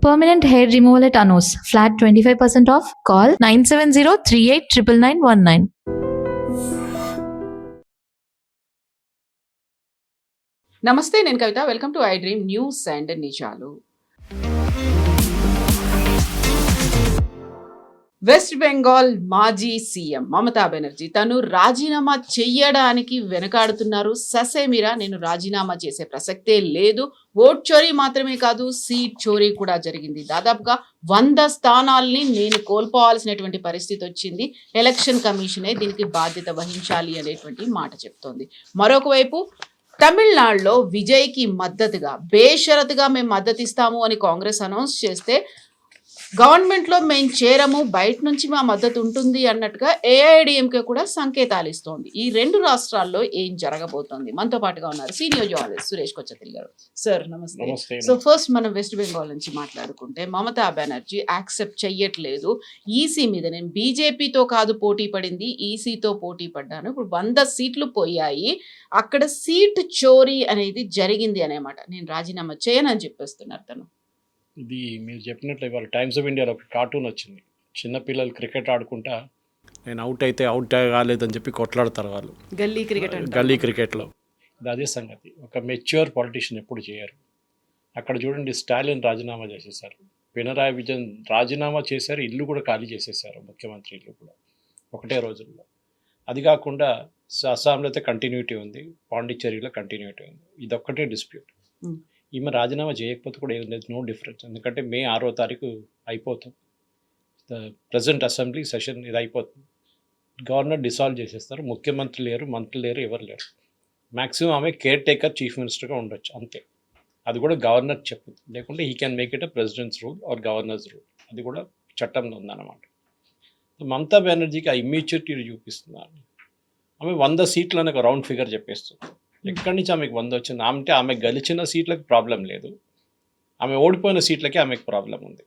Permanent hair removal at Anos. Flat 25% off. Call 970-389919. నమస్తే, నేను Kavitha. Welcome to I dream news and నిజాలు. వెస్ట్ బెంగాల్ మాజీ CM Mamata Banerjee తను రాజీనామా చెయ్యడానికి వెనకాడుతున్నారు. ససేమిరా నేను రాజీనామా చేసే ప్రసక్తే లేదు, ఓట్ చోరీ మాత్రమే కాదు సీట్ చోరీ కూడా జరిగింది, దాదాపుగా 100 స్థానాల్ని నేను కోల్పోవాల్సినటువంటి పరిస్థితి వచ్చింది, ఎలక్షన్ కమిషనే దీనికి బాధ్యత వహించాలి అనేటువంటి మాట చెప్తోంది. మరొక వైపు తమిళనాడులో విజయ్కి మద్దతుగా బేషరతుగా మేము మద్దతు ఇస్తాము అని కాంగ్రెస్ అనౌన్స్ చేస్తే గవర్నమెంట్లో మేము చేరము, బయట నుంచి మా మద్దతు ఉంటుంది అన్నట్టుగా ఏఐడిఎంకే కూడా సంకేతాలు ఇస్తోంది. ఈ 2 రాష్ట్రాల్లో ఏం జరగబోతోంది? మనతో పాటుగా ఉన్నారు సీనియర్ జర్నలిస్ట్ సురేష్ కొచ్చతిల్ గారు. సార్ నమస్తే. సో ఫస్ట్ మనం వెస్ట్ బెంగాల్ నుంచి మాట్లాడుకుంటే మమతా బెనర్జీ యాక్సెప్ట్ చెయ్యట్లేదు ఈసీ మీద. నేను బీజేపీతో కాదు పోటీ పడింది, ఈసీతో పోటీ పడ్డాను, ఇప్పుడు 100 సీట్లు పోయాయి, అక్కడ సీట్ చోరీ అనేది జరిగింది అనేమాట, నేను రాజీనామా చేయనని చెప్పేస్తున్నారు తను. ఇది మీరు చెప్పినట్లు ఇవాళ టైమ్స్ ఆఫ్ ఇండియాలో ఒక కార్టూన్ వచ్చింది. చిన్నపిల్లలు క్రికెట్ ఆడుకుంటా నేను అవుట్ అయితే అవుట్ కాలేదని చెప్పి కొట్లాడతారు వాళ్ళు గల్లీ క్రికెట్లో. ఇది అదే సంగతి. ఒక మెచ్యూర్ పొలిటీషియన్ ఎప్పుడు చేయరు. అక్కడ చూడండి, స్టాలిన్ రాజీనామా చేసేసారు, పినరాయి విజయన్ రాజీనామా చేశారు, ఇల్లు కూడా ఖాళీ చేసేసారు, ముఖ్యమంత్రి ఇల్లు కూడా ఒకటే రోజుల్లో. అది కాకుండా అస్సాంలో అయితే కంటిన్యూటీ ఉంది, పాండిచ్చేరిలో కంటిన్యూటీ ఉంది, ఇదొక్కటే డిస్ప్యూట్. ఈమె రాజీనామా చేయకపోతే కూడా నో డిఫరెన్స్, ఎందుకంటే మే 6వ తారీఖు అయిపోతుంది ప్రెసిడెంట్ అసెంబ్లీ సెషన్, ఇది అయిపోతుంది, గవర్నర్ డిసాల్వ్ చేసేస్తారు, ముఖ్యమంత్రి లేరు, మంత్రులు లేరు, ఎవరు లేరు. మ్యాక్సిమం ఆమె కేర్ టేకర్ చీఫ్ మినిస్టర్గా ఉండొచ్చు అంతే. అది కూడా గవర్నర్ చెప్తుంది, లేకుంటే he can make it a presidents rule or governors rule, అది కూడా చట్టంలో ఉందన్నమాట. మమతా బెనర్జీకి ఆ ఇమ్యూనిటీ చూపిస్తున్నారు. ఆమె 100 సీట్లు అనే ఒక రౌండ్ ఫిగర్ చెప్పేస్తుంది. ఎక్కడి నుంచి ఆమెకు 100 వచ్చింది అంటే ఆమె గెలిచిన సీట్లకు ప్రాబ్లం లేదు, ఆమె ఓడిపోయిన సీట్లకే ఆమెకు ప్రాబ్లం ఉంది.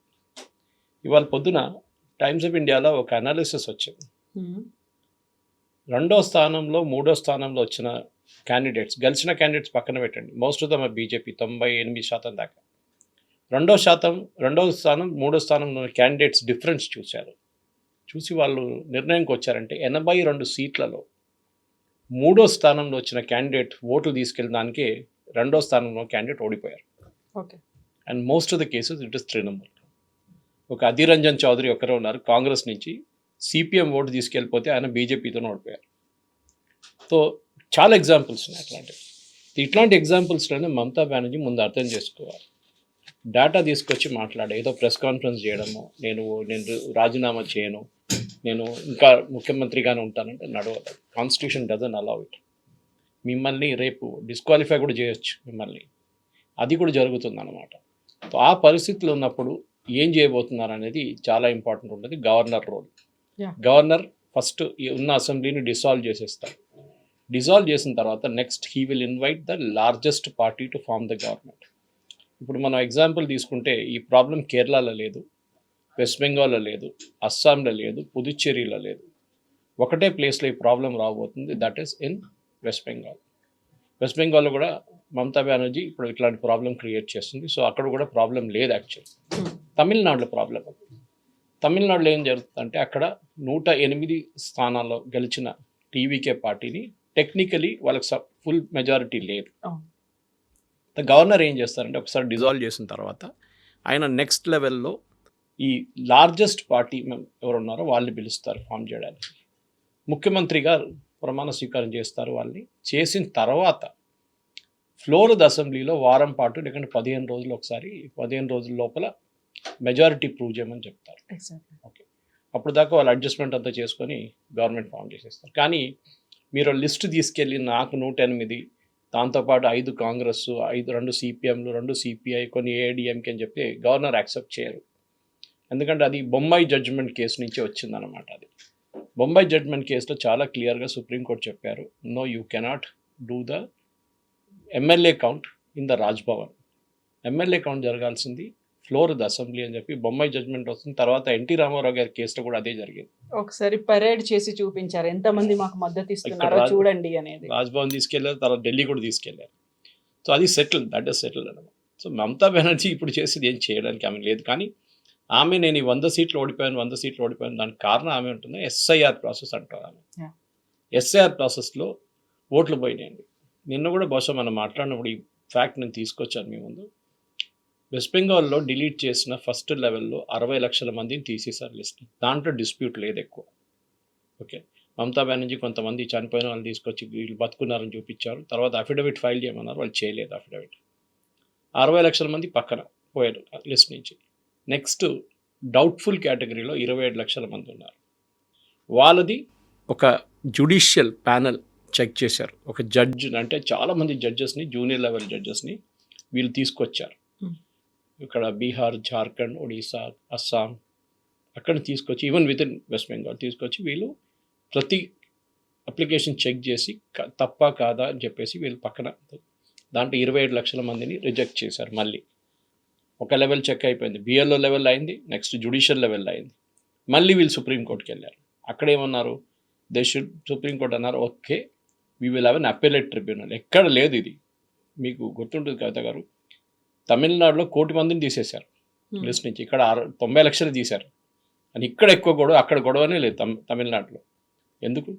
ఇవాళ పొద్దున టైమ్స్ ఆఫ్ ఇండియాలో ఒక అనాలిసిస్ వచ్చింది. 2వ స్థానంలో 3వ స్థానంలో వచ్చిన క్యాండిడేట్స్, గెలిచిన క్యాండిడేట్స్ పక్కన పెట్టండి, మోస్ట్ ఆఫ్ దమ్ బీజేపీ 98% దాకా. 2వ స్థానం 3వ స్థానంలో క్యాండిడేట్స్ డిఫరెన్స్ చూసి వాళ్ళు నిర్ణయంకి వచ్చారంటే 82 సీట్లలో 3వ స్థానంలో వచ్చిన క్యాండిడేట్ ఓట్లు తీసుకెళ్ళడానికే 2వ స్థానంలో క్యాండిడేట్ ఓడిపోయారు. Okay. And most of the cases it is Trinamool. ఒక అధీర్ రంజన్ చౌదరి ఒకరే ఉన్నారు కాంగ్రెస్ నుంచి, సిపిఎం ఓటు తీసుకెళ్ళిపోతే ఆయన బీజేపీతోనే ఓడిపోయారు. సో చాలా ఎగ్జాంపుల్స్ ఉన్నాయి ఇట్లాంటి ఎగ్జాంపుల్స్లోనే మమతా బెనర్జీ ముందు అర్థం చేసుకోవాలి. డేటా తీసుకొచ్చి మాట్లాడే, ఏదో ప్రెస్ కాన్ఫరెన్స్ చేయడము, నేను రాజీనామా చేయను, నేను ఇంకా ముఖ్యమంత్రిగానే ఉంటానంటే నడవదు. Constitution doesn't allow it. మిమ్మల్ని రేపు డిస్క్వాలిఫై కూడా చేయొచ్చు మిమ్మల్ని, అది కూడా జరుగుతుంది అన్నమాట. ఆ పరిస్థితులు ఉన్నప్పుడు ఏం చేయబోతున్నారు అనేది చాలా ఇంపార్టెంట్ ఉంటుంది. Governor role. గవర్నర్ ఫస్ట్ ఉన్న అసెంబ్లీని డిసాల్వ్ చేసేస్తారు. డిసాల్వ్ చేసిన తర్వాత next he will invite the largest party to form the government. ఇప్పుడు మనం ఎగ్జాంపుల్ తీసుకుంటే ఈ ప్రాబ్లం కేరళలో లేదు, వెస్ట్ బెంగాల్లో లేదు, అస్సాంలో లేదు, పుదుచ్చేరిలో లేదు, ఒకటే ప్లేస్లో ఈ ప్రాబ్లం రాబోతుంది, that is in west Bengal. West బెంగాల్లో కూడా మమతా బెనర్జీ ఇప్పుడు ఇట్లాంటి ప్రాబ్లం క్రియేట్ చేస్తుంది. సో అక్కడ కూడా ప్రాబ్లం లేదు యాక్చువల్లీ. తమిళనాడులో ప్రాబ్లం. తమిళనాడులో ఏం జరుగుతుందంటే అక్కడ 108 స్థానాల్లో గెలిచిన టీవీకే పార్టీని టెక్నికలీ వాళ్ళకి ఫుల్ మెజారిటీ లేదు. గవర్నర్ ఏం చేస్తారంటే ఒకసారి డిజాల్వ్ చేసిన తర్వాత ఆయన నెక్స్ట్ లెవెల్లో ఈ లార్జెస్ట్ పార్టీ ఎవరున్నారో వాళ్ళని పిలుస్తారు ఫామ్ చేయడానికి. ముఖ్యమంత్రిగా ప్రమాణ స్వీకారం చేస్తారు. వాళ్ళని చేసిన తర్వాత ఫ్లోర్ అసెంబ్లీలో వారం పాటు లేకుంటే 15 రోజులు ఒకసారి 15 రోజుల లోపల మెజారిటీ ప్రూవ్ చేయమని చెప్తారు. ఓకే, అప్పుడు దాకా వాళ్ళు అడ్జస్ట్మెంట్ అంతా చేసుకొని గవర్నమెంట్ ఫామ్ చేసేస్తారు. కానీ మీరు లిస్ట్ తీసుకెళ్ళి నాకు 108, దాంతోపాటు 5 కాంగ్రెస్, 2 సిపిఎంలు, 2 సిపిఐ, కొన్ని ఏఐడిఎంకే అని చెప్పి గవర్నర్ యాక్సెప్ట్ చేయరు. ఎందుకంటే అది బొంబాయి జడ్జిమెంట్ కేసు నుంచి వచ్చిందనమాట. అది బొంబాయి జడ్జిమెంట్ కేసులో చాలా క్లియర్గా సుప్రీంకోర్టు చెప్పారు, no you cannot do the MLA count in the Raj Bhavan. MLA count జరగాల్సింది ఫ్లోర్ ద అసెంబ్లీ అని చెప్పి బొంబాయి జడ్జిమెంట్ వస్తుంది. తర్వాత ఎన్టీ రామారావు గారి కేసులో కూడా అదే జరిగింది. ఒకసారి పరేడ్ చేసి చూపించారు, ఎంతమంది మాకు మద్దతు ఇస్తున్నారో చూడండి అనేది. రాజ్భవన్ తీసుకెళ్లారు, తర్వాత ఢిల్లీ కూడా తీసుకెళ్లారు. సో అది సెటిల్, దట్ ఇస్ సెటిల్ అనమాట. సో మమతా బెనర్జీ ఇప్పుడు చేసేది ఏం చేయడానికి ఆమె లేదు. కానీ ఆమె నేను ఈ 100 సీట్లు ఓడిపోయాను దానికి కారణం ఆమె ఉంటుంది ఎస్ఐఆర్ ప్రాసెస్ అంటారు ఆమె. Yeah. ఎస్ఐఆర్ ప్రాసెస్లో ఓట్లు పోయినాయండి. నిన్న కూడా బహుశా మనం మాట్లాడినప్పుడు ఈ ఫ్యాక్ట్ నేను తీసుకొచ్చాను మీ ముందు. వెస్ట్ బెంగాల్లో డిలీట్ చేసిన ఫస్ట్ లెవెల్లో 60 లక్షల మందిని తీసేశారు లిస్ట్. దాంట్లో డిస్ప్యూట్ లేదు ఎక్కువ. ఓకే, మమతా బెనర్జీ కొంతమంది చనిపోయిన వాళ్ళని తీసుకొచ్చి వీళ్ళు బతుకున్నారని చూపించారు. తర్వాత అఫిడవిట్ ఫైల్ చేయమన్నారు, వాళ్ళు చేయలేదు అఫిడవిట్. 60 లక్షల మంది పక్కన పోయారు లిస్ట్ నుంచి. నెక్స్ట్ డౌట్ఫుల్ కేటగిరీలో 27 లక్షల మంది ఉన్నారు. వాళ్ళది ఒక జ్యుడిషియల్ ప్యానెల్ చెక్ చేశారు. ఒక జడ్జ్ అంటే చాలామంది జడ్జెస్ని, జూనియర్ లెవెల్ జడ్జెస్ని వీళ్ళు తీసుకొచ్చారు. ఇక్కడ బీహార్, జార్ఖండ్, ఒడిశా, అస్సాం అక్కడ తీసుకొచ్చి even with in west Bengal తీసుకొచ్చి వీళ్ళు ప్రతి అప్లికేషన్ చెక్ చేసి తప్ప కాదా అని చెప్పేసి వీళ్ళు పక్కన దాంట్లో 27 లక్షల మందిని రిజెక్ట్ చేశారు. మళ్ళీ ఒక లెవెల్ చెక్ అయిపోయింది, బిఎల్ఓ లెవెల్ అయింది, నెక్స్ట్ జ్యుడిషియల్ లెవెల్ అయింది. మళ్ళీ వీళ్ళు సుప్రీంకోర్టుకి వెళ్ళారు. అక్కడ ఏమన్నారు, సుప్రీంకోర్టు అన్నారు okay we will have an appellate tribunal. ఎక్కడ లేదు ఇది. మీకు గుర్తుంటుంది కవిత గారు, తమిళనాడులో 1 కోటి మందిని తీసేశారు లిస్ట్ నుంచి. ఇక్కడ 90 లక్షలు తీశారు. అని ఇక్కడ ఎక్కువ గొడవ, అక్కడ గొడవనే లేదు తమిళనాడులో. ఎందుకు?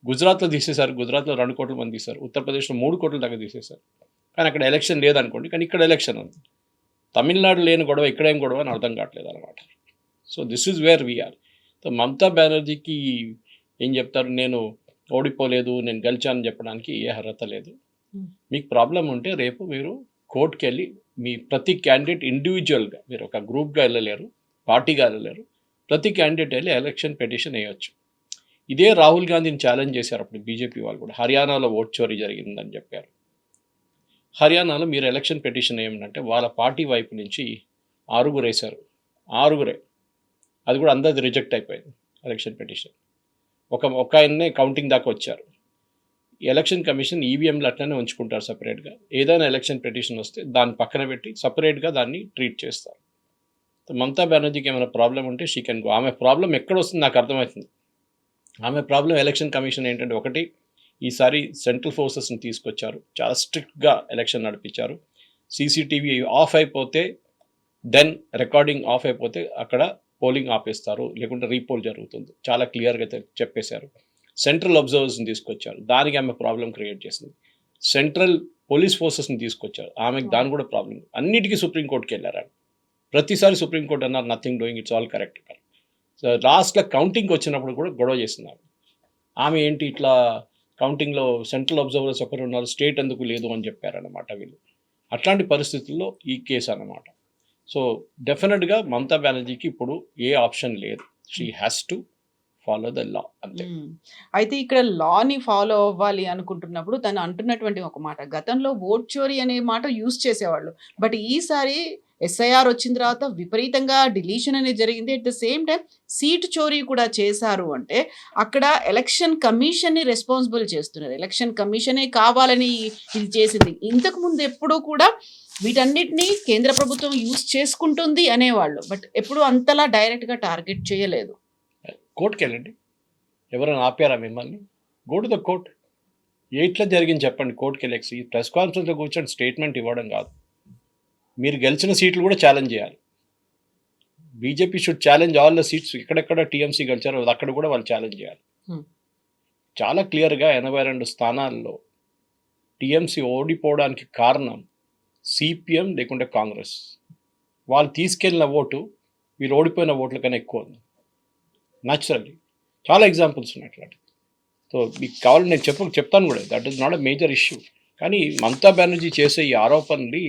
గుజరాత్లో తీసేశారు, గుజరాత్లో 2 కోట్ల మంది తీశారు, ఉత్తరప్రదేశ్లో 3 కోట్ల దాకా తీసేశారు. కానీ అక్కడ ఎలక్షన్ లేదనుకోండి, కానీ ఇక్కడ ఎలక్షన్ ఉంది. తమిళనాడు లేని గొడవ ఇక్కడ ఏం గొడవ అని అర్థం కావట్లేదు అనమాట. So this is where we are. So Mamata బెనర్జీకి ఏం చెప్తారు, నేను ఓడిపోలేదు నేను గెలిచానని చెప్పడానికి ఏ అర్హత లేదు. మీకు ప్రాబ్లం ఉంటే రేపు మీరు కోర్టుకి వెళ్ళి మీ ప్రతి క్యాండిడేట్ ఇండివిజువల్గా, మీరు ఒక గ్రూప్గా వెళ్ళలేరు, పార్టీగా వెళ్ళలేరు, ప్రతి క్యాండిడేట్ వెళ్ళి ఎలక్షన్ పిటిషన్ వేయవచ్చు. ఇదే రాహుల్ గాంధీని ఛాలెంజ్ చేశారు అప్పుడు బీజేపీ వాళ్ళు కూడా. హర్యానాలో ఓట్ చోరీ జరిగిందని చెప్పారు. హర్యానాలో మీరు ఎలక్షన్ పిటిషన్ ఏమంటే వాళ్ళ పార్టీ వైపు నుంచి 6 వేశారు, 6 అది కూడా అందరిది రిజెక్ట్ అయిపోయింది ఎలక్షన్ పిటిషన్. ఒక ఆయన్నే కౌంటింగ్ దాకా వచ్చారు. ఎలక్షన్ కమిషన్ ఈవీఎంలు అట్లనే ఉంచుకుంటారు సపరేట్గా. ఏదైనా ఎలక్షన్ పిటిషన్ వస్తే దాన్ని పక్కన పెట్టి సపరేట్గా దాన్ని ట్రీట్ చేస్తారు. మమతా బెనర్జీకి ఏమైనా ప్రాబ్లం ఉంటే షీ కెన్ గో. ఆమె ప్రాబ్లం ఎక్కడ వస్తుంది నాకు అర్థమవుతుంది. ఆమె ప్రాబ్లం ఎలక్షన్ కమిషన్ ఏంటంటే, ఒకటి ఈసారి సెంట్రల్ ఫోర్సెస్ని తీసుకొచ్చారు, చాలా స్ట్రిక్ట్గా ఎలక్షన్ నడిపించారు. సీసీటీవీ ఆఫ్ అయిపోతే, దెన్ రికార్డింగ్ ఆఫ్ అయిపోతే అక్కడ పోలింగ్ ఆపేస్తారు, లేకుంటే రీపోల్ జరుగుతుంది, చాలా క్లియర్గా చెప్పేశారు. సెంట్రల్ అబ్జర్వర్స్ని తీసుకొచ్చారు, దానికి ఆమె ప్రాబ్లం క్రియేట్ చేసింది. సెంట్రల్ పోలీస్ ఫోర్సెస్ని తీసుకొచ్చారు, ఆమెకు దాని కూడా ప్రాబ్లం. అన్నిటికీ సుప్రీంకోర్టుకి వెళ్ళారు. ప్రతిసారి సుప్రీంకోర్టు అన్నారు nothing doing, it's all correct. So లాస్ట్లో కౌంటింగ్కి వచ్చినప్పుడు కూడా గొడవ చేస్తున్నారు. ఆమె ఏంటి ఇట్లా కౌంటింగ్లో సెంట్రల్ అబ్జర్వర్స్ ఒకరు ఉన్నారు, స్టేట్ ఎందుకు లేదు అని చెప్పారన్నమాట వీళ్ళు. అట్లాంటి పరిస్థితుల్లో ఈ కేసు అన్నమాట. సో డెఫినెట్గా మమతా బెనర్జీకి ఇప్పుడు ఏ ఆప్షన్ లేదు. She has to follow the law అంతే. అయితే ఇక్కడ లాని ఫాలో అవ్వాలి అనుకుంటున్నప్పుడు తను అంటున్నటువంటి ఒక మాట, గతంలో ఓట్ చోరీ అనే మాట యూజ్ చేసేవాళ్ళు, బట్ ఈసారి ఎస్ఐఆర్ వచ్చిన తర్వాత విపరీతంగా డిలీషన్ అనేది జరిగింది. At the same time seat చోరీ కూడా చేశారు. అంటే అక్కడ ఎలక్షన్ కమిషన్ని రెస్పాన్సిబుల్ చేస్తున్నారు. ఎలక్షన్ కమిషనే కావాలని ఇది చేసింది. ఇంతకు ముందు ఎప్పుడూ కూడా వీటన్నిటినీ కేంద్ర ప్రభుత్వం యూజ్ చేసుకుంటుంది అనేవాళ్ళు, బట్ ఎప్పుడు అంతలా డైరెక్ట్గా టార్గెట్ చేయలేదు. కోర్టుకి వెళ్ళండి, ఎవరైనా ఆపారా మిమ్మల్ని? Go to the court. ఎట్లా జరిగింది చెప్పండి కోర్టుకి వెళ్ళి. ఈ ప్రెస్ కాన్ఫరెన్స్లో కూర్చొని స్టేట్మెంట్ ఇవ్వడం కాదు. మీరు గెలిచిన సీట్లు కూడా ఛాలెంజ్ చేయాలి. BJP should challenge all the seats. ఎక్కడెక్కడ టీఎంసీ గెలిచారో అక్కడ కూడా వాళ్ళు ఛాలెంజ్ చేయాలి. చాలా క్లియర్గా 82 స్థానాల్లో టీఎంసీ ఓడిపోవడానికి కారణం సిపిఎం లేకుంటే కాంగ్రెస్. వాళ్ళు తీసుకెళ్ళిన ఓటు వీళ్ళు ఓడిపోయిన ఓట్ల కన్నా ఎక్కువ ఉంది. న్యాచురల్లీ చాలా ఎగ్జాంపుల్స్ ఉన్నాయి అట్లాంటి. సో మీకు కావాలని నేను చెప్తాను కూడా, that is not a major issue. కానీ మమతా బెనర్జీ చేసే ఈ ఆరోపణని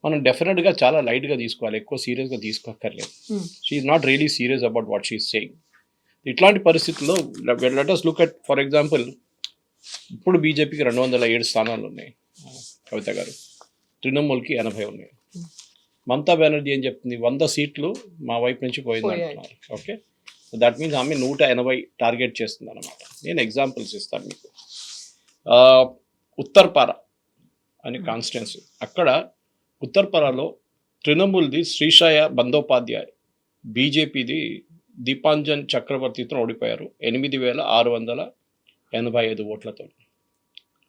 మనం డెఫినెట్గా చాలా లైట్గా తీసుకోవాలి, ఎక్కువ సీరియస్గా తీసుకోక్కర్లేదు. She is not really serious about what she is saying. ఇట్లాంటి పరిస్థితుల్లో let us look at, for example, ఇప్పుడు బీజేపీకి 207 స్థానాలు ఉన్నాయి కవిత గారు, తృణమూల్కి 80 ఉన్నాయి. మమతా బెనర్జీ ఏం చెప్తుంది, 100 సీట్లు మా వైపు నుంచి పోయింది అంటున్నారు. ఓకే, దట్ మీన్స్ ఆమె 180 టార్గెట్ చేస్తుంది అనమాట. నేను ఎగ్జాంపుల్స్ ఇస్తాను మీకు. ఉత్తర్పారా అనే కాన్స్టిట్యున్సీ, అక్కడ ఉత్తర్పారాలో తృణమూల్ది శ్రీషాయ బందోపాధ్యాయ్, బీజేపీది దీపాంజన్ చక్రవర్తితో ఓడిపోయారు 8685 ఓట్లతో.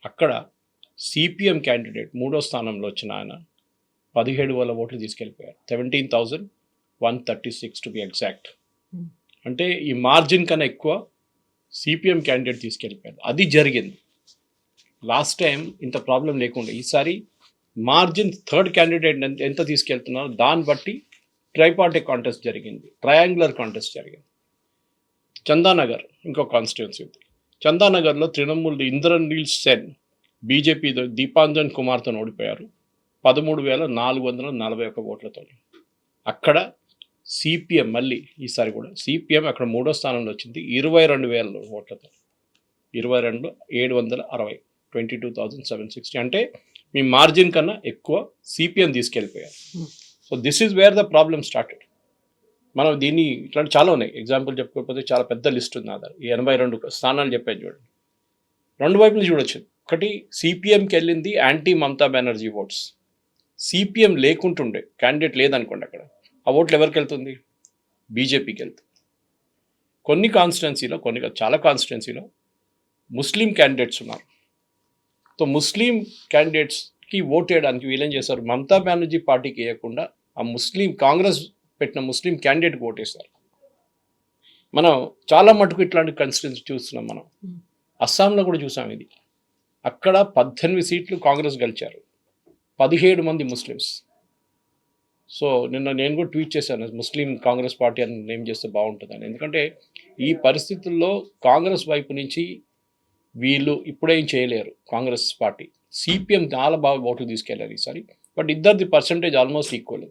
అక్కడ సిపిఎం క్యాండిడేట్ 3వ స్థానంలో వచ్చిన ఆయన 17,000 ఓట్లు తీసుకెళ్ళిపోయారు. 17,136 టు బి ఎగ్జాక్ట్. Hmm. అంటే ఈ మార్జిన్ కన్నా ఎక్కువ సిపిఎం క్యాండిడేట్ తీసుకెళ్ళిపోయారు. అది జరిగింది. లాస్ట్ టైం ఇంత ప్రాబ్లం లేకుండా ఈసారి మార్జిన్ థర్డ్ క్యాండిడేట్ ఎంత తీసుకెళ్తున్నారో దాన్ని బట్టి ట్రైపార్టీ కాంటెస్ట్ జరిగింది, ట్రయాంగులర్ కాంటెస్ట్ జరిగింది. చందానగర్ ఇంకో కాన్స్టిట్యున్సీ ఉంది. చందానగర్లో తృణమూల్ ఇంద్రనీల్ సెన్ బీజేపీ దీపాంజన్ కుమార్తో ఓడిపోయారు 13,441 ఓట్లతో. అక్కడ సిపిఎం మళ్ళీ ఈసారి కూడా సిపిఎం అక్కడ 3వ స్థానంలో వచ్చింది 22,000 ఓట్లతో. 22,760 22,760 అంటే మీ మార్జిన్ కన్నా ఎక్కువ సిపిఎం తీసుకెళ్ళిపోయారు. So this is where the problem started. మనం దీన్ని ఇట్లాంటి చాలా ఉన్నాయి. ఎగ్జాంపుల్ చెప్పుకోకపోతే చాలా పెద్ద లిస్ట్ ఉంది. ఆధార్ ఈ 82 స్థానాలు చెప్పాను చూడండి. రెండు వైపులు చూడొచ్చు. ఒకటి సిపిఎంకి వెళ్ళింది anti Mamata Banerjee votes. CPM లేకుంటుండే క్యాండిడేట్ లేదనుకోండి, అక్కడ ఆ ఓట్లు ఎవరికి వెళ్తుంది? బీజేపీకి వెళ్తుంది. కొన్ని కాన్స్టిట్యున్సీలో చాలా కాన్స్టిట్యున్సీలో ముస్లిం క్యాండిడేట్స్ ఉన్నారు. సో ముస్లిం క్యాండిడేట్స్కి ఓట్ వేయడానికి వీళ్ళేం చేస్తారు, మమతా బెనర్జీ పార్టీకి వేయకుండా ఆ ముస్లిం కాంగ్రెస్ పెట్టిన ముస్లిం క్యాండిడేట్కి ఓటేస్తారు. మనం చాలా మటుకు ఇట్లాంటి కాన్స్టిట్యున్సీ చూస్తున్నాం. మనం అస్సాంలో కూడా చూసాం ఇది. అక్కడ 18 సీట్లు కాంగ్రెస్ గెలిచారు, 17 మంది ముస్లిమ్స్. సో నిన్న నేను కూడా ట్వీట్ చేశాను, ముస్లిం కాంగ్రెస్ పార్టీ అని నేమ్ చేస్తే బాగుంటుందని. ఎందుకంటే ఈ పరిస్థితుల్లో కాంగ్రెస్ వైపు నుంచి వీళ్ళు ఇప్పుడేం చేయలేరు. కాంగ్రెస్ పార్టీ సిపిఎం చాలా బాగా ఓట్లు తీసుకెళ్లారు ఈసారి. బట్ ఇద్దరిది పర్సంటేజ్ ఆల్మోస్ట్ ఈక్వల్.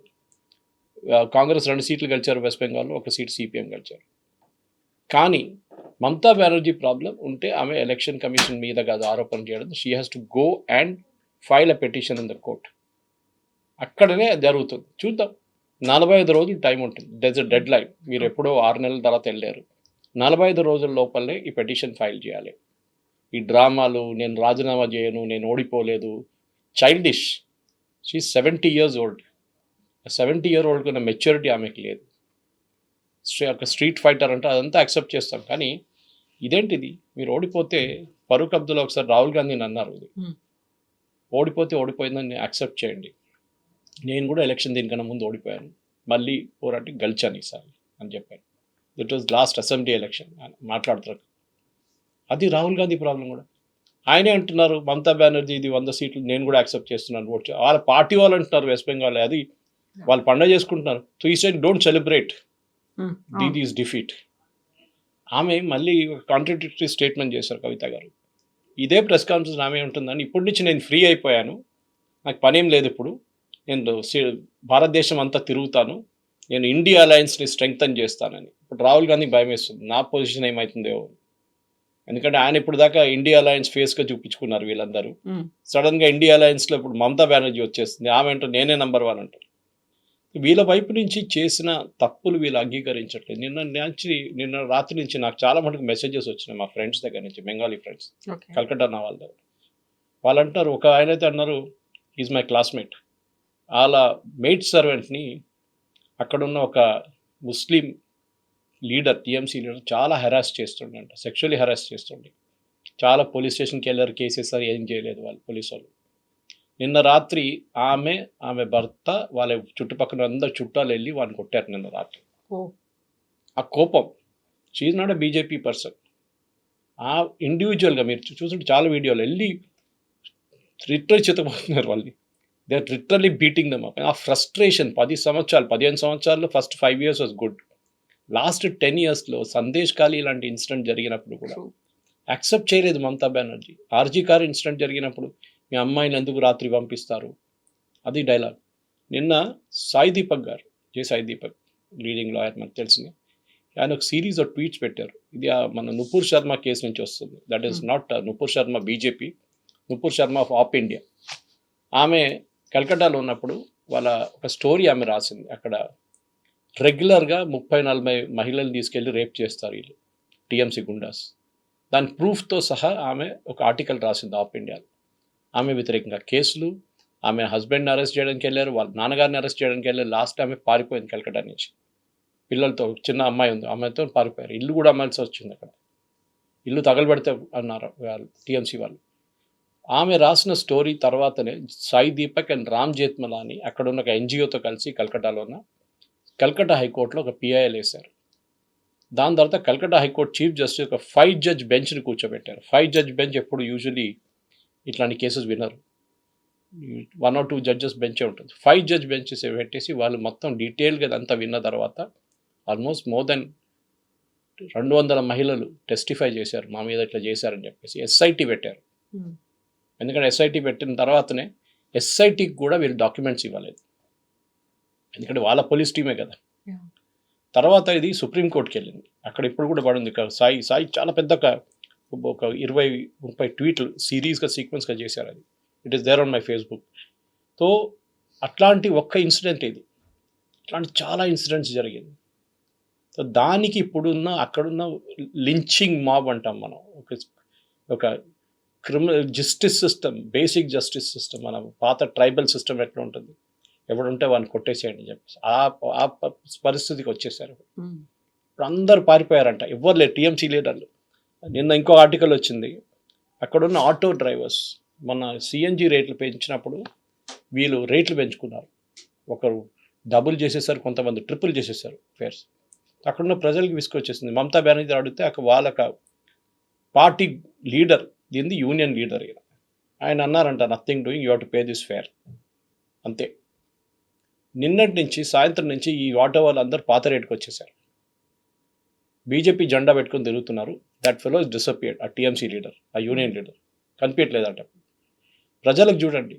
కాంగ్రెస్ 2 సీట్లు గెలిచారు వెస్ట్ బెంగాల్లో, 1 సీట్ సిపిఎం గెలిచారు. కానీ మమతా బెనర్జీ ప్రాబ్లం ఉంటే ఆమె ఎలక్షన్ కమిషన్ మీద కాదు ఆరోపణ చేయడం. She has to go and file a petition in the court. అక్కడనే జరుగుతుంది. చూద్దాం. 45 రోజులు టైం ఉంటుంది. That's a dead line. మీరు ఎప్పుడో 6 నెలల తర్వాత వెళ్ళారు. 45 రోజుల లోపలనే ఈ పిటిషన్ ఫైల్ చేయాలి. ఈ డ్రామాలు, నేను రాజీనామా చేయను, నేను ఓడిపోలేదు, childish. She 70 years old. 70 year old కన్నా మెచ్యూరిటీ ఆమెకి లేదు. ఒక స్ట్రీట్ ఫైటర్ అంటే అదంతా యాక్సెప్ట్ చేస్తాం. కానీ ఇదేంటిది, మీరు ఓడిపోతే ఫరూక్ అబ్దుల్లా ఒకసారి రాహుల్ గాంధీని అన్నారు, ఇది ఓడిపోతే ఓడిపోయిందని యాక్సెప్ట్ చేయండి. నేను కూడా ఎలక్షన్ దీనికన్నా ముందు ఓడిపోయాను, మళ్ళీ పోరాటి గెలిచాను ఈసారి అని చెప్పాను. దిట్ వాజ్ లాస్ట్ అసెంబ్లీ ఎలక్షన్ మాట్లాడుతారు. అది రాహుల్ గాంధీ ప్రాబ్లం కూడా. ఆయనే అంటున్నారు మమతా బెనర్జీ ఇది 100 సీట్లు నేను కూడా యాక్సెప్ట్ చేస్తున్నాను ఓట్. వాళ్ళ పార్టీ వాళ్ళు అంటున్నారు వెస్ట్ బెంగాల్, అది వాళ్ళు పండగ చేసుకుంటున్నారు. సో ఈ సైడ్ డోంట్ సెలబ్రేట్ దీదీస్ డిఫీట్. ఆమె మళ్ళీ కాంట్రడిక్టరీ స్టేట్మెంట్ చేశారు కవిత గారు. ఇదే ప్రెస్ కాన్ఫరెన్స్ ఆమె ఉంటుందని, ఇప్పటి నుంచి నేను ఫ్రీ అయిపోయాను, నాకు పనేం లేదు, ఇప్పుడు నేను భారతదేశం అంతా తిరుగుతాను, నేను ఇండియా అలయన్స్ని స్ట్రెంగ్తన్ చేస్తానని. ఇప్పుడు రాహుల్ గాంధీ భయం వేస్తుంది, నా పొజిషన్ ఏమవుతుందో. ఎందుకంటే ఆయన ఇప్పుడు దాకా ఇండియా అలయన్స్ ఫేస్గా చూపించుకున్నారు వీళ్ళందరూ. సడన్గా ఇండియా అలయన్స్లో ఇప్పుడు మమతా బెనర్జీ వచ్చేస్తుంది, ఆమె అంటే నేనే నెంబర్ 1 అంటారు. వీళ్ళ వైపు నుంచి చేసిన తప్పులు వీళ్ళు అంగీకరించట్లేదు. నిన్న రాత్రి నుంచి నాకు చాలా మటుకు మెసేజెస్ వచ్చినాయి మా ఫ్రెండ్స్ దగ్గర నుంచి, బెంగాలీ ఫ్రెండ్స్, కల్కట్టా నా వాళ్ళ దగ్గర. వాళ్ళు అంటారు, ఒక ఆయన అయితే అన్నారు, ఈజ్ మై క్లాస్మేట్, వాళ్ళ మెయిడ్ సర్వెంట్ని అక్కడున్న ఒక ముస్లిం లీడర్, టీఎంసీ లీడర్ చాలా హెరాస్ చేస్తుండే అంట, సెక్షువల్లీ హెరాస్ చేస్తుండే. చాలా పోలీస్ స్టేషన్కి వెళ్ళారు, కేసెస్ ఏం చేయలేదు వాళ్ళు పోలీసు వాళ్ళు. నిన్న రాత్రి ఆమె భర్త వాళ్ళ చుట్టుపక్కల అందరు చుట్టాలు వెళ్ళి వాళ్ళని కొట్టారు నిన్న రాత్రి. ఆ కోపం, she's not a BJP person. ఆ ఇండివిజువల్గా మీరు చూస్తుంటే చాలా వీడియోలు వెళ్ళి లిటరల్లీ చితపోతున్నారు వాళ్ళని. They are literally beating them up. ఆ ఫ్రస్ట్రేషన్ 15 సంవత్సరాల్లో first 5 years was good. Last 10 yearsలో సందేశ్ ఖాళీ ఇలాంటి ఇన్సిడెంట్ జరిగినప్పుడు కూడా యాక్సెప్ట్ చేయలేదు మమతా బెనర్జీ. ఆర్జీ కార్ ఇన్సిడెంట్ జరిగినప్పుడు మీ అమ్మాయిని ఎందుకు రాత్రి పంపిస్తారు, అది డైలాగ్. నిన్న సాయి దీపక్ గారు, సాయి దీపక్ లీడింగ్ లాయర్ మనకు తెలిసింది, ఆయన ఒక సిరీస్ ఆఫ్ ట్వీట్స్ పెట్టారు. ఇది మన నుపూర్ శర్మ కేసు నుంచి వస్తుంది. That is not Nupur Sharma BJP, Nupur Sharma of of India. ఆమె కల్కట్టాలో ఉన్నప్పుడు వాళ్ళ ఒక స్టోరీ ఆమె రాసింది. అక్కడ రెగ్యులర్గా 30-40 మహిళలు తీసుకెళ్ళి రేప్ చేస్తారు వీళ్ళు, టీఎంసీ గుండాస్. దాని ప్రూఫ్తో సహా ఆమె ఒక ఆర్టికల్ రాసింది ఆప్ ఇండియాలో. ఆమె వ్యతిరేకంగా కేసులు, ఆమె హస్బెండ్ని అరెస్ట్ చేయడానికి వెళ్ళారు, వాళ్ళ నాన్నగారిని అరెస్ట్ చేయడానికి వెళ్ళారు. లాస్ట్ ఆమె పారిపోయింది కలకట్టా నుంచి పిల్లలతో. చిన్న అమ్మాయి ఉంది, అమ్మాయితో పారిపోయారు. ఇల్లు కూడా అమ్మాల్సి వచ్చింది. అక్కడ ఇల్లు తగలబెడితే అన్నారు వాళ్ళు టీఎంసీ వాళ్ళు. ఆమె రాసిన స్టోరీ తర్వాతనే సాయి దీపక్ అండ్ రామ్ జేత్మలాని అక్కడ ఉన్న ఒక ఎన్జిఓతో కలిసి కల్కటాలో ఉన్న కల్కటా హైకోర్టులో ఒక పిఐఎల్ వేశారు. దాని తర్వాత కల్కటా హైకోర్టు చీఫ్ జస్టిస్ ఒక 5 జడ్జ్ బెంచ్ని కూర్చోబెట్టారు. 5 జడ్జ్ బెంచ్ ఎప్పుడు యూజువలీ ఇట్లాంటి కేసెస్ వినరు, 1 or 2 జడ్జెస్ బెంచే ఉంటుంది. 5 జడ్జ్ బెంచెస్ పెట్టేసి వాళ్ళు మొత్తం డీటెయిల్గా అదంతా విన్న తర్వాత ఆల్మోస్ట్ మోర్ దెన్ 200 మహిళలు టెస్టిఫై చేశారు మా మీద ఇట్లా చేశారని చెప్పేసి. ఎస్ఐటి పెట్టారు. ఎందుకంటే ఎస్ఐటి పెట్టిన తర్వాతనే ఎస్ఐటికి కూడా వీళ్ళు డాక్యుమెంట్స్ ఇవ్వలేదు, ఎందుకంటే వాళ్ళ పోలీస్ టీమే కదా. తర్వాత ఇది సుప్రీంకోర్టుకి వెళ్ళింది. అక్కడ ఇప్పుడు కూడా పడింది. సాయి చాలా పెద్ద ఒక 20-30 ట్వీట్లు సిరీస్గా సీక్వెన్స్గా చేశారు. అది it is there on my Facebook. So అట్లాంటి ఒక్క ఇన్సిడెంట్ ఇది, అట్లాంటి చాలా ఇన్సిడెంట్స్ జరిగింది. సో దానికి ఇప్పుడున్న అక్కడున్న లించింగ్ మాబ్ అంటాం మనం, ఒక criminal justice system, basic justice system, మన పాత ట్రైబల్ సిస్టమ్ ఎట్లా ఉంటుంది, ఎవడుంటే వాడిని కొట్టేసేయండి అని చెప్పేసి ఆ పరిస్థితికి వచ్చేసారు. ఇప్పుడు అందరు పారిపోయారంట, ఎవ్వరు లేరు టీఎంసీ లీడర్లు. నిన్న ఇంకో ఆర్టికల్ వచ్చింది, అక్కడున్న ఆటో డ్రైవర్స్ మన సిఎన్జి రేట్లు పెంచినప్పుడు వీళ్ళు రేట్లు పెంచుకున్నారు. ఒకరు డబుల్ చేసేసారు, కొంతమంది ట్రిపుల్ చేసేసారు ఫేర్స్. అక్కడున్న ప్రజలకు విసుకొచ్చేసింది. మమతా బెనర్జీ అడిగితే వాళ్ళక పార్టీ లీడర్, దీన్ని యూనియన్ లీడర్ ఆయన అన్నారంట, nothing doing, you have to pay this fair, అంతే. నిన్నటి నుంచి సాయంత్రం నుంచి ఈ ఆటో వాళ్ళందరూ పాత రేటుకి వచ్చేసారు. బీజేపీ జెండా పెట్టుకొని తిరుగుతున్నారు. That fellow is disappeared. ఆ టీఎంసీ లీడర్, ఆ యూనియన్ లీడర్ కనిపించట్లేదంట. ప్రజలకు చూడండి,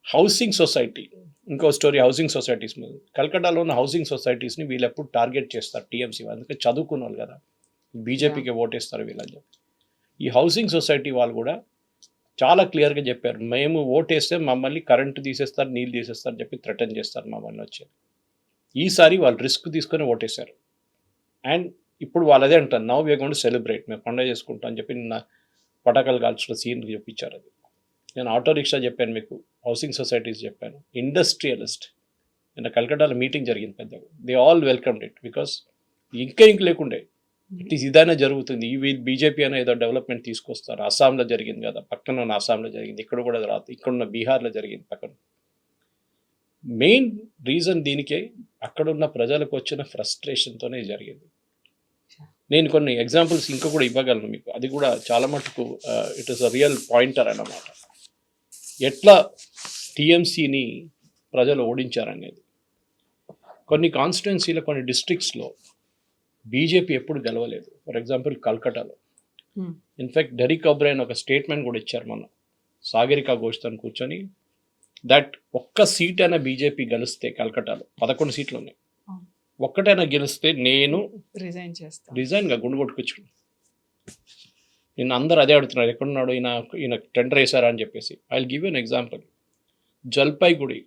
హౌసింగ్ సొసైటీ, ఇంకో స్టోరీ హౌసింగ్ సొసైటీస్ మీద. కల్కటాలో ఉన్న హౌసింగ్ సొసైటీస్ని వీళ్ళు ఎప్పుడు టార్గెట్ చేస్తారు టీఎంసీ, అందుకే చదువుకున్న వాళ్ళు కదా, బీజేపీకి ఓటేస్తారు వీళ్ళని చెప్పి. ఈ హౌసింగ్ సొసైటీ వాళ్ళు కూడా చాలా క్లియర్గా చెప్పారు, మేము ఓటేస్తే మమ్మల్ని కరెంటు తీసేస్తారు, నీళ్ళు తీసేస్తారు చెప్పి థ్రెటన్ చేస్తారు మమ్మల్ని వచ్చేది. ఈసారి వాళ్ళు రిస్క్ తీసుకొని ఓటేశారు. అండ్ ఇప్పుడు వాళ్ళు అదే అంటారు, now we're going to celebrate, మేము పండుగ చేసుకుంటాం అని చెప్పి నిన్న పటాకాలు కాల్చిన సీన్ చూపించారు. అది నేను ఆటో రిక్షా చెప్పాను మీకు, హౌసింగ్ సొసైటీస్ చెప్పాను, ఇండస్ట్రియలిస్ట్. నిన్న కల్కటాలో మీటింగ్ జరిగింది పెద్దగా. They all welcomed it because ఇంక లేకుండే ఇట్ ఇదైనా జరుగుతుంది. ఈ బీజేపీ అనే ఏదో డెవలప్మెంట్ తీసుకొస్తారు. అస్సాంలో జరిగింది కదా, పక్కన ఉన్న అస్సాంలో జరిగింది, ఇక్కడ కూడా రాదు, ఇక్కడ ఉన్న బీహార్లో జరిగింది పక్కన. మెయిన్ రీజన్ దీనికే అక్కడున్న ప్రజలకు వచ్చిన ఫ్రస్ట్రేషన్తోనే జరిగింది. నేను కొన్ని ఎగ్జాంపుల్స్ ఇంకా కూడా ఇవ్వగలను మీకు, అది కూడా చాలా మటుకు it is a real pointer అన్నమాట. ఎట్లా టీఎంసీని ప్రజలు ఓడించారనేది. కొన్ని కాన్స్టిట్యున్సీలో, కొన్ని డిస్ట్రిక్ట్స్లో బీజేపీ ఎప్పుడు గెలవలేదు. ఫర్ ఎగ్జాంపుల్ కల్కటాలో. ఇన్ఫ్యాక్ట్ డెరిక్ ఒబ్రైన్ ఒక స్టేట్మెంట్ కూడా ఇచ్చారు మొన్న, సాగరికా ఘోష్తో కూర్చొని, దట్ ఒక్క సీట్ అయినా బీజేపీ గెలిస్తే కల్కటాలో 11 సీట్లు ఉన్నాయి, ఒక్కటైనా గెలిస్తే నేను రిజైన్గా గుండు కొట్టుకొచ్చుకున్నాను. నిన్న అందరూ అదే అడుగుతున్నారు, ఎక్కడున్నాడు ఈయన టెండర్ వేశారా అని చెప్పేసి. I will give an example. Jalpaiguri